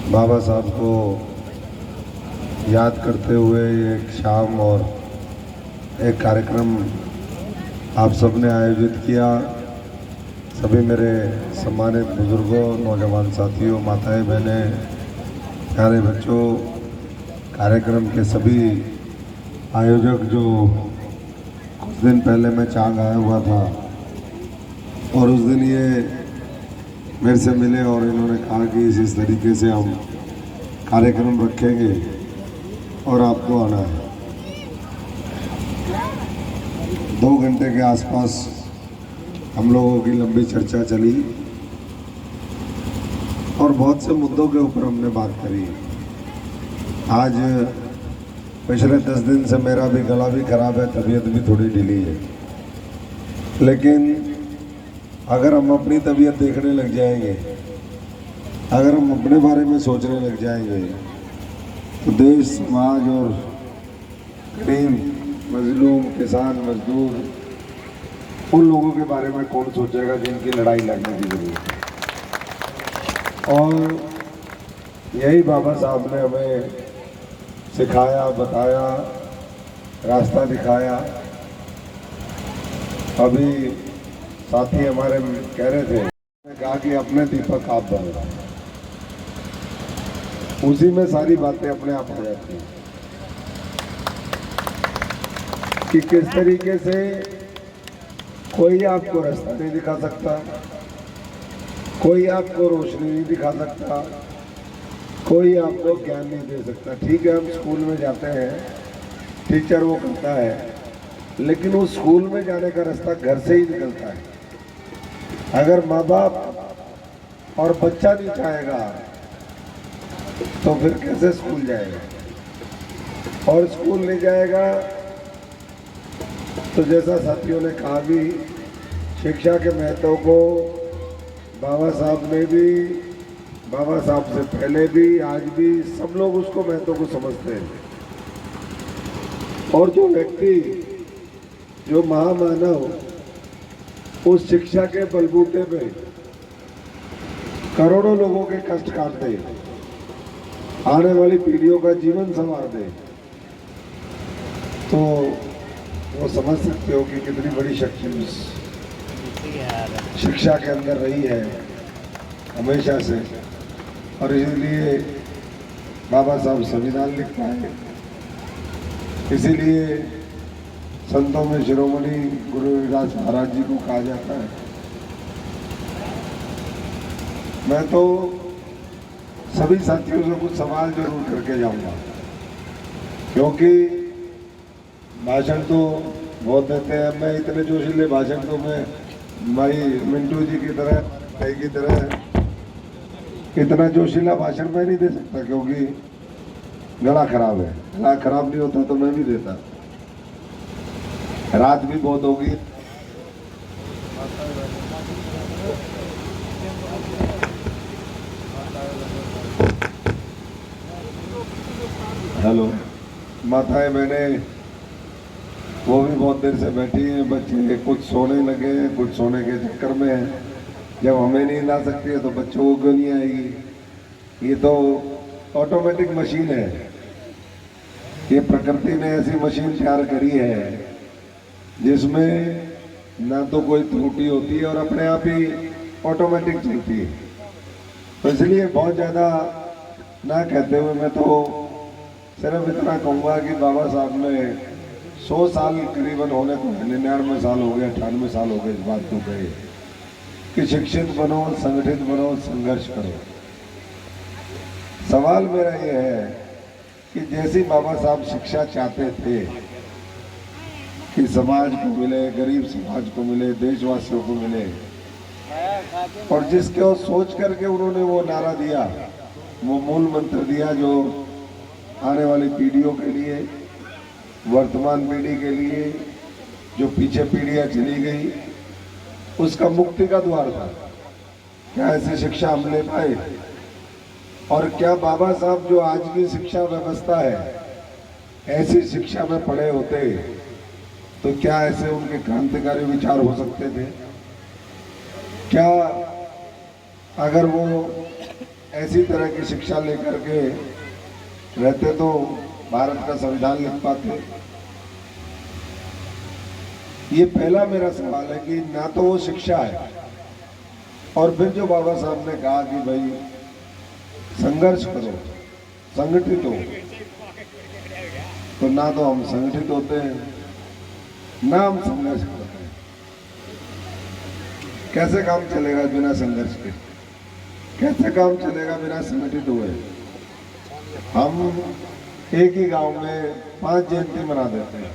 बाबा साहब को याद करते हुए एक शाम और एक कार्यक्रम आप सबने आयोजित किया। सभी मेरे सम्मानित बुजुर्गों, नौजवान साथियों, माताएं, बहनें, प्यारे बच्चों, कार्यक्रम के सभी आयोजक जो कुछ दिन पहले मैं चांग आया हुआ था और उस दिन ये मेरे से मिले और इन्होंने कहा कि इस तरीके से हम कार्यक्रम रखेंगे और आपको आना है। 2 घंटे के आसपास हम लोगों की लंबी चर्चा चली और बहुत से मुद्दों के ऊपर हमने बात करी। आज पिछले 10 दिन से मेरा भी गला भी खराब है, तबीयत भी थोड़ी ढीली है, लेकिन अगर हम अपनी तबीयत देखने लग जाएंगे, अगर हम अपने बारे में सोचने लग जाएंगे, तो देश, समाज और गरीब, मजलूम, किसान, मजदूर, उन लोगों के बारे में कौन सोचेगा जिनकी लड़ाई लड़ने की जरूरत है। और यही बाबा साहब ने हमें सिखाया, बताया, रास्ता दिखाया। अभी साथी हमारे कह रहे थे, कहा कि अपने दीपक आप बनो, उसी में सारी बातें अपने आप आ जाती हैं कि किस तरीके से कोई आपको रास्ता नहीं दिखा सकता, कोई आपको रोशनी नहीं दिखा सकता, कोई आपको ज्ञान नहीं दे सकता। ठीक है, हम स्कूल में जाते हैं, टीचर वो करता है, लेकिन वो स्कूल में जाने का रास्ता घर से ही निकलता है। अगर माँ बाप और बच्चा नहीं चाहेगा तो फिर कैसे स्कूल जाएगा, और स्कूल नहीं जाएगा तो जैसा साथियों ने कहा भी, शिक्षा के महत्व को बाबा साहब ने भी, बाबा साहब से पहले भी, आज भी सब लोग उसको महत्व को समझते हैं। और जो व्यक्ति, जो महामानव उस शिक्षा के बलबूते पे करोड़ों लोगों के कष्ट काट दे, आने वाली पीढ़ियों का जीवन संवार दे, तो वो समझ सकते हो कि कितनी बड़ी शक्ति उस शिक्षा के अंदर रही है हमेशा से। और इसलिए बाबा साहब संविधान लिख पाए, इसीलिए संतों में शिरोमणि गुरु रविदास महाराज जी को कहा जाता है। मैं तो सभी साथियों से कुछ सवाल जरूर करके जाऊंगा, क्योंकि भाषण तो बहुत देते हैं। मैं इतने जोशीले भाषण तो मैं भाई मिंटू जी की तरह, भाई की तरह इतना जोशीला भाषण मैं नहीं दे सकता, क्योंकि गला खराब है। गला खराब नहीं होता तो मैं भी देता। रात भी बहुत होगी। हेलो, माताएं, बहनें, वो भी बहुत देर से बैठी हैं। बच्चे कुछ सोने लगे हैं, कुछ सोने के चक्कर में हैं। जब हमें नींद आ सकती है तो बच्चों को क्यों नहीं आएगी। ये तो ऑटोमेटिक मशीन है। ये प्रकृति ने ऐसी मशीन तैयार करी है जिसमें ना तो कोई त्रुटि होती है और अपने आप ही ऑटोमेटिक चलती है। तो इसलिए बहुत ज़्यादा ना कहते हुए मैं तो सिर्फ इतना कहूँगा कि बाबा साहब ने 100 साल करीबन होने को, 99 साल हो गए, 98 साल हो गए इस बात को कहे कि शिक्षित बनो, संगठित बनो, संघर्ष करो। सवाल मेरा ये है कि जैसी बाबा साहब शिक्षा चाहते थे कि समाज को मिले, गरीब समाज को मिले, देशवासियों को मिले, और जिसके सोच करके उन्होंने वो नारा दिया, वो मूल मंत्र दिया, जो आने वाली पीढ़ियों के लिए, वर्तमान पीढ़ी के लिए, जो पीछे पीढ़ियां चली गई, उसका मुक्ति का द्वार था। क्या ऐसी शिक्षा हम ले पाए? और क्या बाबा साहब जो आज की शिक्षा व्यवस्था है, ऐसी शिक्षा में पढ़े होते तो क्या ऐसे उनके क्रांतिकारी विचार हो सकते थे? क्या अगर वो ऐसी तरह की शिक्षा लेकर के रहते तो भारत का संविधान लिख पाते। ये पहला मेरा सवाल है कि ना तो वो शिक्षा है, और फिर जो बाबा साहब ने कहा कि भाई संघर्ष करो, संगठित हो, तो ना तो हम संगठित होते हैं ना हम संघर्ष करते हैं। कैसे काम चलेगा बिना संघर्ष के? कैसे काम चलेगा बिना संगठित हुए? हम एक ही गांव में 5 जयंती मना देते हैं,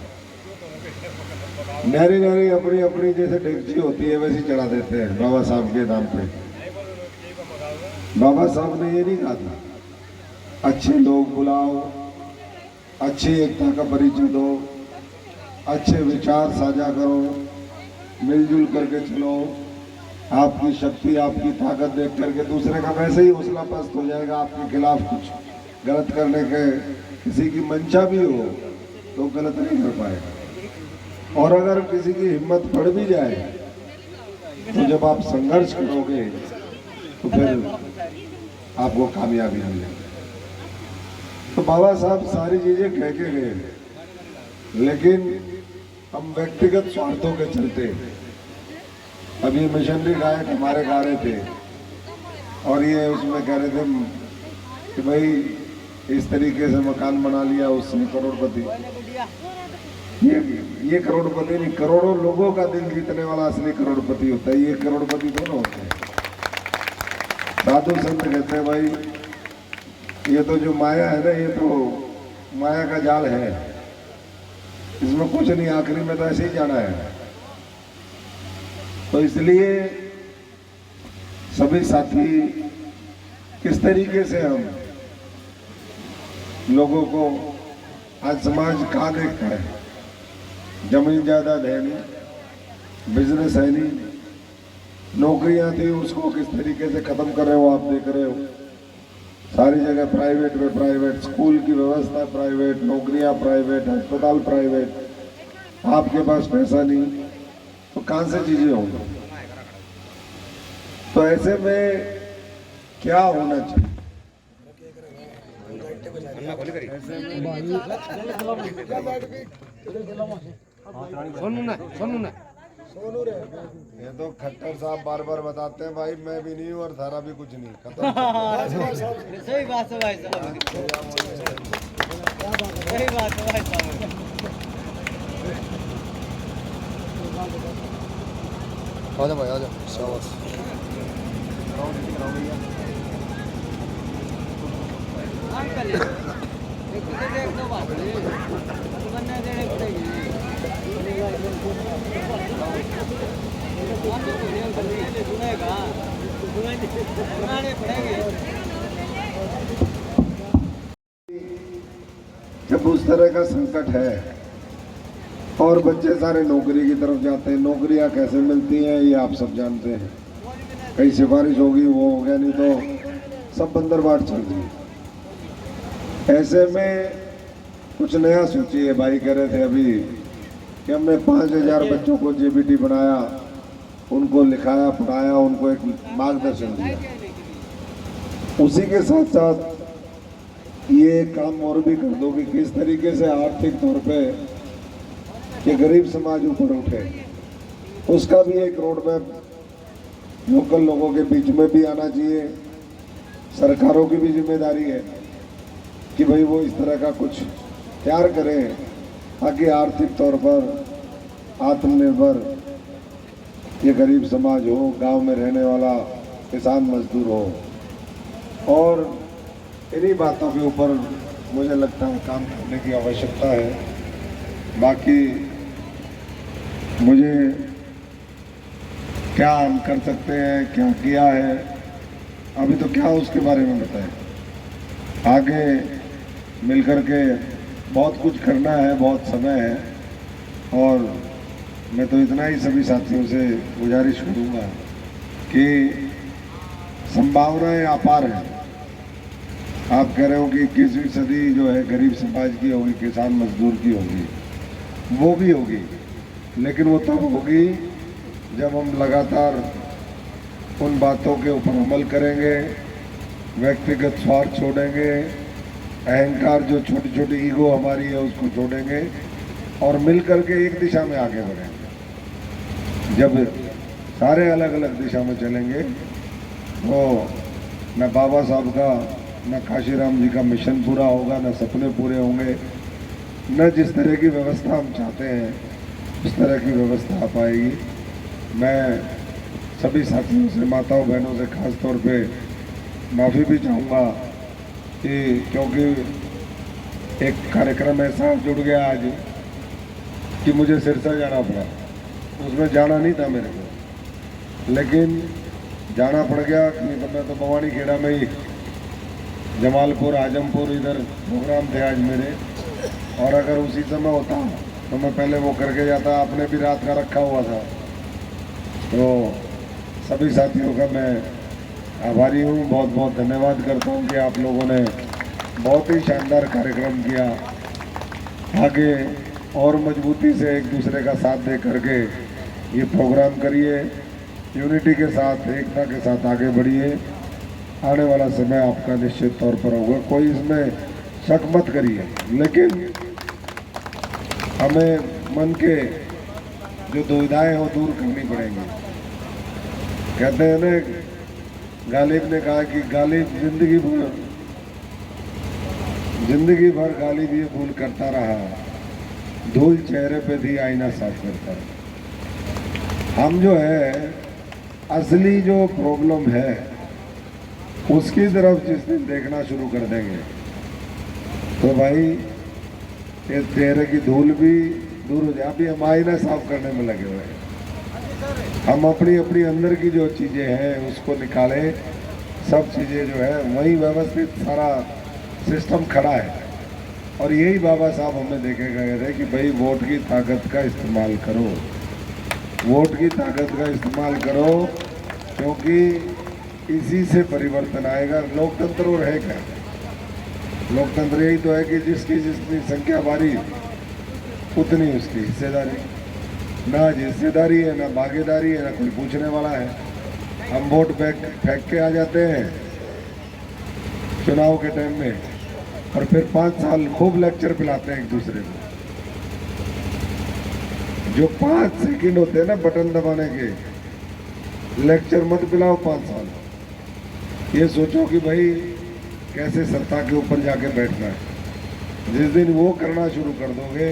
नहरी नहरी अपनी अपनी जैसे डेगची होती है वैसी चढ़ा देते हैं बाबा साहब के नाम पे। बाबा साहब ने ये नहीं कहा था अच्छे लोग बुलाओ, अच्छी एकता का परिचय दो, अच्छे विचार साझा करो, मिलजुल करके चलो, आपकी शक्ति आपकी ताकत देख करके दूसरे का वैसे ही हौसला पस्त हो जाएगा। आपके खिलाफ कुछ गलत करने के किसी की मंशा भी हो तो गलत नहीं कर पाएगा। और अगर किसी की हिम्मत पड़ भी जाए तो जब आप संघर्ष करोगे तो फिर आपको कामयाबी मिलेगी। तो बाबा साहब सारी चीजें कह के गए, लेकिन हम व्यक्तिगत स्वार्थों के चलते, अभी मिशनरी गायक हमारे गा रहे थे और ये उसमें कह रहे थे कि भाई इस तरीके से मकान बना लिया उससे करोड़पति। ये करोड़पति नहीं, करोड़ों लोगों का दिल जीतने वाला असली करोड़पति होता है। ये करोड़पति दोनों होते हैं। साधु संत कहते हैं भाई ये तो जो माया है ना, ये तो माया का जाल है, इसमें कुछ नहीं, आखिरी में तो ऐसे ही जाना है। तो इसलिए सभी साथी किस तरीके से हम लोगों को, आज समाज कहाँ देखता है, जमीन जायदाद है नहीं, बिजनेस है नहीं, नौकरियां थी उसको किस तरीके से खत्म कर रहे हो आप देख रहे हो। सारी जगह प्राइवेट में प्राइवेट, स्कूल की व्यवस्था प्राइवेट, नौकरियां प्राइवेट, अस्पताल प्राइवेट, आपके पास पैसा नहीं तो कहां से चीजें होंगी। तो ऐसे में क्या होना चाहिए? ये तो खट्टर साहब बार बार बताते हैं भाई मैं भी नहीं हूँ और सारा भी कुछ नहीं, खत्म। सही बात है भाई साहब, सही बात है भाई साहब। आ जाओ भाई, आ जाओ, शाबाश। देख दो बात बनने देने पड़ेगी। सुनेगा सुनाने पड़ेंगे। जब उस तरह का संकट है और बच्चे सारे नौकरी की तरफ जाते हैं, नौकरियां कैसे मिलती हैं ये आप सब जानते हैं। कहीं सिफारिश होगी वो हो गया, नहीं तो सब बंदरबाट चल रही है। ऐसे में कुछ नया सोचिए। भाई कह रहे थे अभी कि हमने 5000 बच्चों को जेबीटी बनाया, उनको लिखाया पढ़ाया, उनको एक मार्गदर्शन दिया। उसी के साथ साथ ये काम और भी कर दो कि किस तरीके से आर्थिक तौर पे कि गरीब समाज ऊपर उठे, उसका भी एक रोड मैप लोकल लोगों के बीच में भी आना चाहिए। सरकारों की भी जिम्मेदारी है कि भाई वो इस तरह का कुछ तैयार करें ताकि आर्थिक तौर पर आत्मनिर्भर ये गरीब समाज हो, गांव में रहने वाला किसान मजदूर हो। और इन्हीं बातों के ऊपर मुझे लगता है काम करने की आवश्यकता है। बाकी मुझे क्या हम कर सकते हैं, क्या किया है, अभी तो क्या उसके बारे में बताएं। आगे मिलकर के बहुत कुछ करना है, बहुत समय है। और मैं तो इतना ही सभी साथियों से गुजारिश करूँगा कि संभावनाएं अपार हैं। आप कह रहे हो कि 21वीं सदी जो है गरीब समाज की होगी, किसान मजदूर की होगी, वो भी होगी, लेकिन वो तब होगी जब हम लगातार उन बातों के ऊपर अमल करेंगे, व्यक्तिगत स्वार्थ छोड़ेंगे, अहंकार जो छोटी छोटी ईगो हमारी है उसको छोड़ेंगे और मिलकर के एक दिशा में आगे बढ़ेंगे। जब सारे अलग अलग दिशा में चलेंगे तो न बाबा साहब का, न काशीराम जी का मिशन पूरा होगा, न सपने पूरे होंगे, न जिस तरह की व्यवस्था हम चाहते हैं उस तरह की व्यवस्था आ पाएगी। मैं सभी साथियों से, माताओं बहनों से खास तौर पे माफ़ी भी चाहूँगा कि क्योंकि एक कार्यक्रम ऐसा जुड़ गया आज कि मुझे सिरसा जाना पड़ा। उसमें जाना नहीं था मेरे को, लेकिन जाना पड़ गया कि मैं तो भवानी खेड़ा में ही, जमालपुर, आजमपुर, इधर प्रोग्राम थे आज मेरे, और अगर उसी समय होता तो मैं पहले वो करके जाता। आपने भी रात का रखा हुआ था। तो सभी साथियों का मैं आभारी हूँ, बहुत बहुत धन्यवाद करता हूँ कि आप लोगों ने बहुत ही शानदार कार्यक्रम किया। आगे और मजबूती से एक दूसरे का साथ दे करके ये प्रोग्राम करिए, यूनिटी के साथ, एकता के साथ आगे बढ़िए। आने वाला समय आपका निश्चित तौर पर होगा, कोई इसमें शक मत करिए। लेकिन हमें मन के जो दुविधाएं हो दूर करनी पड़ेंगी। कहते हैं ना, गालिब ने कहा कि गालिब जिंदगी भर गालिब ये भूल करता रहा, धूल चेहरे पे थी आईना साफ करता रहा। हम जो है असली जो प्रॉब्लम है उसकी तरफ जिस दिन देखना शुरू कर देंगे तो भाई ये चेहरे की धूल भी दूर हो जाए। अभी हम आईना साफ करने में लगे हुए हैं। हम अपनी अपनी अंदर की जो चीज़ें हैं उसको निकालें। सब चीज़ें जो है वही व्यवस्थित सारा सिस्टम खड़ा है। और यही बाबा साहब हमें देखे गए थे कि भाई वोट की ताकत का इस्तेमाल करो, वोट की ताकत का इस्तेमाल करो, क्योंकि इसी से परिवर्तन आएगा। लोकतंत्र और है क्या? लोकतंत्र यही तो है कि जिसकी जितनी संख्या बारी उतनी उसकी हिस्सेदारी। ना हिस्सेदारी है, ना भागीदारी है, ना कोई पूछने वाला है। हम वोट फेंक के आ जाते हैं चुनाव के टाइम में और फिर 5 साल खूब लेक्चर पिलाते हैं एक दूसरे को। जो 5 सेकंड होते हैं ना बटन दबाने के, लेक्चर मत पिलाओ 5 साल। ये सोचो कि भाई कैसे सत्ता के ऊपर जाके बैठना है। जिस दिन वो करना शुरू कर दोगे,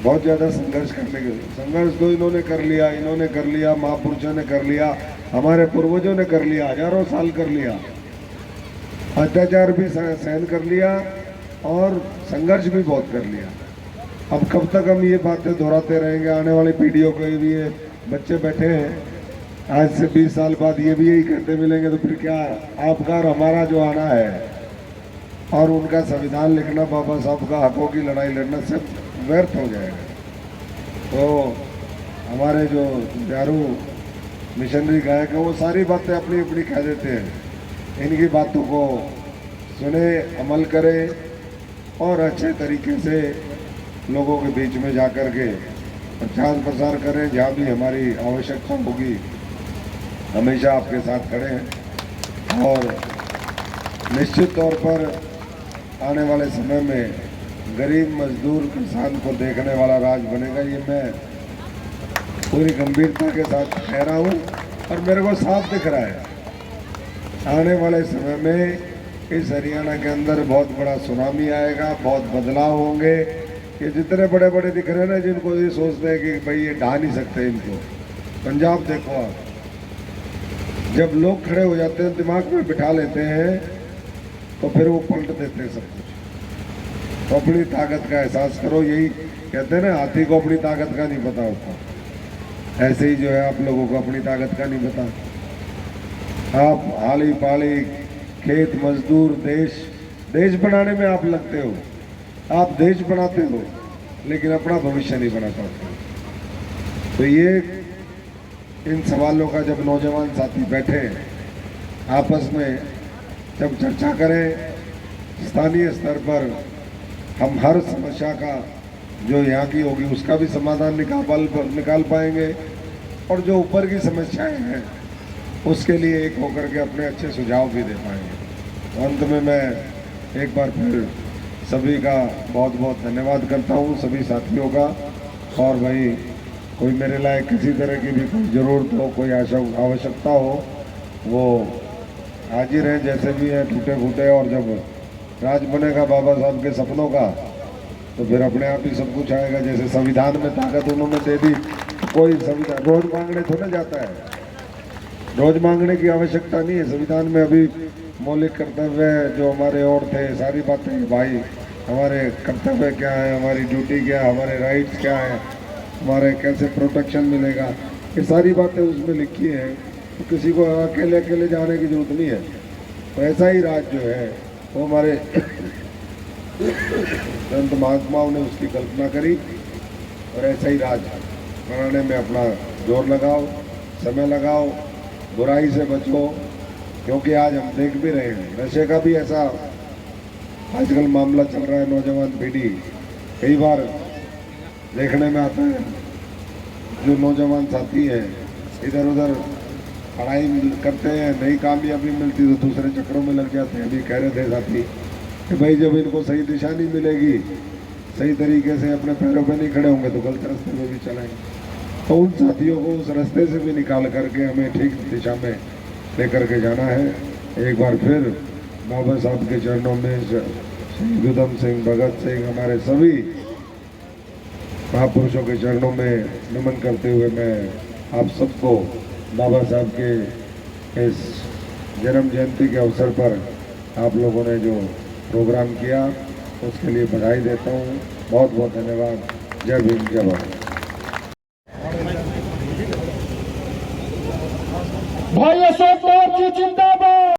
बहुत ज़्यादा संघर्ष करने के, संघर्ष तो इन्होंने कर लिया, इन्होंने कर लिया, महापुरुषों ने कर लिया, हमारे पूर्वजों ने कर लिया, हजारों साल कर लिया, अत्याचार भी सहन कर लिया और संघर्ष भी बहुत कर लिया। अब कब तक हम ये बातें दोहराते रहेंगे? आने वाली पीढ़ियों के भी ये बच्चे बैठे हैं, आज से 20 साल बाद ये भी यही कहते मिलेंगे, तो फिर क्या आपका और हमारा जो आना है और उनका संविधान लिखना, बाबा साहब का हकों की लड़ाई लड़ना सब व्यर्थ हो जाएगा। तो हमारे जो प्यारू मिशनरी गायक हैं वो सारी बातें अपनी अपनी कह देते हैं। इनकी बातों को सुने, अमल करें और अच्छे तरीके से लोगों के बीच में जा कर के प्रचार प्रसार करें। जहाँ भी हमारी आवश्यकता होगी हमेशा आपके साथ खड़े हैं। और निश्चित तौर पर आने वाले समय में गरीब मजदूर किसान को देखने वाला राज बनेगा, ये मैं पूरी गंभीरता के साथ कह रहा हूँ और मेरे को साफ दिख रहा है। आने वाले समय में इस हरियाणा के अंदर बहुत बड़ा सुनामी आएगा, बहुत बदलाव होंगे। ये जितने बड़े बड़े दिख रहे हैं ना, जिनको ये सोचते हैं कि भाई ये ढा नहीं सकते इनको, पंजाब देखो आप, जब लोग खड़े हो जाते हैं, दिमाग में बिठा लेते हैं, तो फिर वो पलट देते हैं सब कुछ। तो अपनी ताकत का एहसास करो। यही कहते हैं ना, हाथी को अपनी ताकत का नहीं पता होता, ऐसे ही जो है आप लोगों को अपनी ताकत का नहीं पता। आप हाली पाली खेत मजदूर देश बनाने में आप लगते हो, आप देश बनाते हो, लेकिन अपना भविष्य नहीं बना पाते। तो ये इन सवालों का जब नौजवान साथी बैठे आपस में जब चर्चा करें, स्थानीय स्तर पर हम हर समस्या का जो यहाँ की होगी उसका भी समाधान निकाल पाएंगे। और जो ऊपर की समस्याएं हैं उसके लिए एक होकर के अपने अच्छे सुझाव भी दे पाएंगे। तो अंत में मैं एक बार फिर सभी का बहुत बहुत धन्यवाद करता हूँ, सभी साथियों का। और भाई कोई मेरे लायक किसी तरह की भी कोई ज़रूरत हो, कोई आवश्यकता हो, वो हाजिर हैं जैसे भी हैं, टूटे फूटे। और जब राज बनेगा बाबा साहब के सपनों का तो फिर अपने आप ही सब कुछ आएगा। जैसे संविधान में ताकत उन्होंने दे दी, कोई संविधान रोज मांगने थोड़ा जाता है, रोज मांगने की आवश्यकता नहीं है। संविधान में अभी मौलिक कर्तव्य जो हमारे और थे, सारी बातें भाई, हमारे कर्तव्य क्या है, हमारी ड्यूटी क्या है, हमारे राइट्स क्या है, हमारे कैसे प्रोटेक्शन मिलेगा, ये सारी बातें उसमें लिखी हैं। तो किसी को अकेले अकेले जाने की जरूरत नहीं है। तो ऐसा ही राज जो है वो हमारे संत महात्माओं ने उसकी कल्पना करी, और ऐसा ही राज बनाने में अपना जोर लगाओ, समय लगाओ, बुराई से बचो। क्योंकि आज हम देख भी रहे हैं नशे का भी ऐसा आजकल मामला चल रहा है। नौजवान पीढ़ी कई बार देखने में आता है, जो नौजवान साथी हैं इधर उधर पढ़ाई करते हैं, नई कामयाबी मिलती तो दूसरे चक्रों में लग जाते हैं। अभी कह रहे थे साथी कि भाई जब इनको सही दिशा नहीं मिलेगी, सही तरीके से अपने पैरों पे नहीं खड़े होंगे तो गलत रास्ते में भी चलेंगे। तो उन साथियों को उस रास्ते से भी निकाल करके हमें ठीक दिशा में लेकर के जाना है। एक बार फिर बाबा साहब के चरणों में, शहीद उधम सिंह, भगत सिंह, हमारे सभी महापुरुषों के चरणों में नमन करते हुए मैं आप सबको बाबा साहब के इस जन्म जयंती के अवसर पर आप लोगों ने जो प्रोग्राम किया उसके लिए बधाई देता हूँ। बहुत बहुत धन्यवाद। जय भीम, जय भारत। भाई अशोक जी जिंदाबाद।